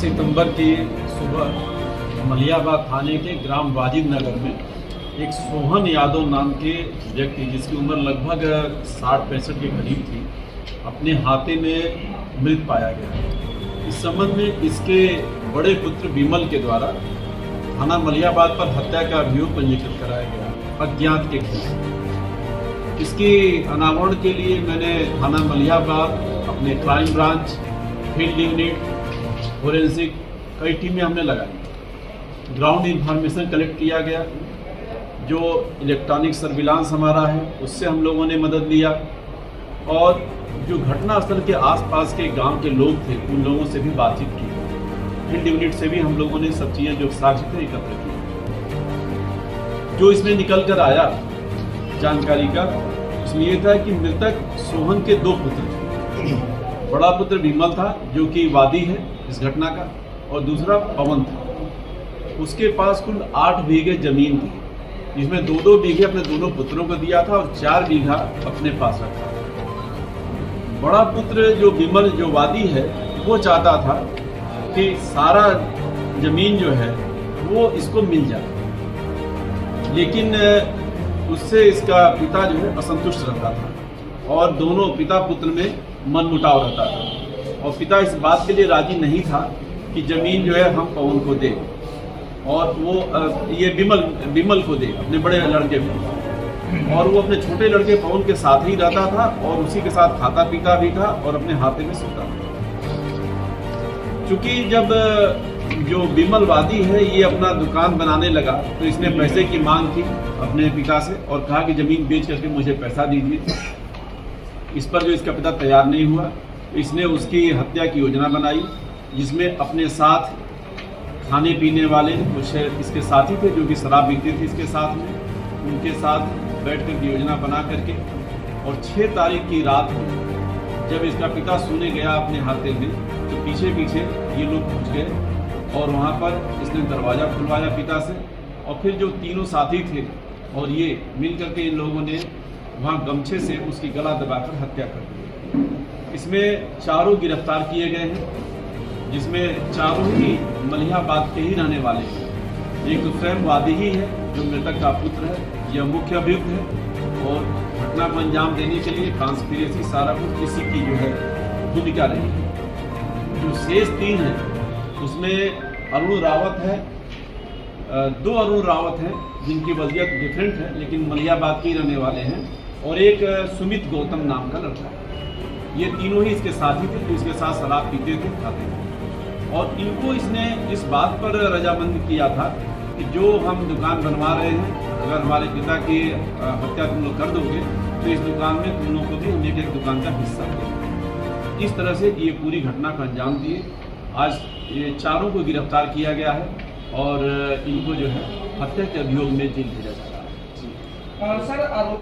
सितंबर की सुबह मलियाबाद थाने के ग्राम वाजिद नगर में एक सोहन यादव नाम के व्यक्ति, जिसकी उम्र लगभग 60-65 के करीब थी, अपने हाथे में मृत पाया गया। इस संबंध में इसके बड़े पुत्र विमल के द्वारा थाना मलियाबाद पर हत्या का अभियोग पंजीकृत कराया गया अज्ञात के खिलाफ। इसकी अनावरण के लिए मैंने थाना मलियाबाद, अपने crime branch, field unit, forensic कई टीमें हमने लगाई। ग्राउंड इंफॉर्मेशन कलेक्ट किया गया, जो इलेक्ट्रॉनिक सर्विलांस हमारा है उससे हम लोगों ने मदद लिया, और जो घटनास्थल के आसपास के गांव के लोग थे उन लोगों से भी बातचीत की। फील्ड यूनिट से भी हम लोगों ने सब चीज़ें जो साक्ष्य थे एकत्र की। जो इसमें निकल कर आया जानकारी का, उसमें यह था कि मृतक सोहन के 2 पुत्र थे। बड़ा पुत्र विमल था जो कि वादी है इस घटना का, और दूसरा पवन था। उसके पास कुल 8 बीघे जमीन थी, जिसमें 2-2 बीघे अपने दोनों पुत्रों को दिया था और 4 बीघा अपने पास रखा। बड़ा पुत्र जो विमल, जो वादी है, वो चाहता था कि सारा जमीन जो है वो इसको मिल जाए, लेकिन उससे इसका पिता जो है असंतुष्ट रहता था, और दोनों पिता पुत्र में मनमुटाव रहता था, और पिता इस बात के लिए राजी नहीं था कि जमीन जो है हम पवन को दे, और वो ये विमल को दे, अपने बड़े लड़के को। और वो अपने छोटे लड़के पवन के साथ ही रहता था, और उसी के साथ खाता पीता भी था, और अपने हाथे में सोता था। क्योंकि जब जो विमल वादी है ये अपना दुकान बनाने लगा, तो इसने पैसे की मांग की अपने पिता से, और कहा कि जमीन बेच करके मुझे पैसा दीजिए। इस पर जो इसका पिता तैयार नहीं हुआ, इसने उसकी हत्या की योजना बनाई, जिसमें अपने साथ खाने पीने वाले कुछ इसके साथी थे जो कि शराब पीते थे इसके साथ में, उनके साथ बैठ कर योजना बना करके, और 6 तारीख की रात में जब इसका पिता सोने गया अपने हाथे में, तो पीछे पीछे ये लोग पहुंच गए, और वहाँ पर इसने दरवाज़ा खुलवाया पिता से, और फिर जो तीनों साथी थे और ये मिल करके इन लोगों ने वहाँ गमछे से उसकी गला दबाकर हत्या कर दी। इसमें 4 गिरफ्तार किए गए हैं, जिसमें 4 ही मलियाबाद के ही रहने वाले हैं। एक तो स्वयं वादी ही है जो मृतक का पुत्र है, यह मुख्य अभियुक्त है, और घटना को अंजाम देने के लिए कॉन्स्पिरेसी सारा कुछ इसी की जो है भूमिका रही है। जो शेष 3 हैं उसमें अरुण रावत है, 2 अरुण रावत हैं जिनकी वज़ियत डिफरेंट है लेकिन मलियाबाद के रहने वाले हैं, और एक सुमित गौतम नाम का लड़का है। ये तीनों ही इसके साथी थे जो इसके साथ शराब पीते थे, खाते थे, और इनको इसने इस बात पर रजामंद किया था कि जो हम दुकान बनवा रहे हैं, अगर हमारे पिता की हत्या तुम लोग कर दोगे तो इस दुकान में तुम लोगों को भी हम एक दुकान का हिस्सा देंगे। इस तरह से ये पूरी घटना का अंजाम दिए। आज ये 4 को गिरफ्तार किया गया है, और इनको जो है हत्या के अभियोग में जेल भेजा जा रहा है। सर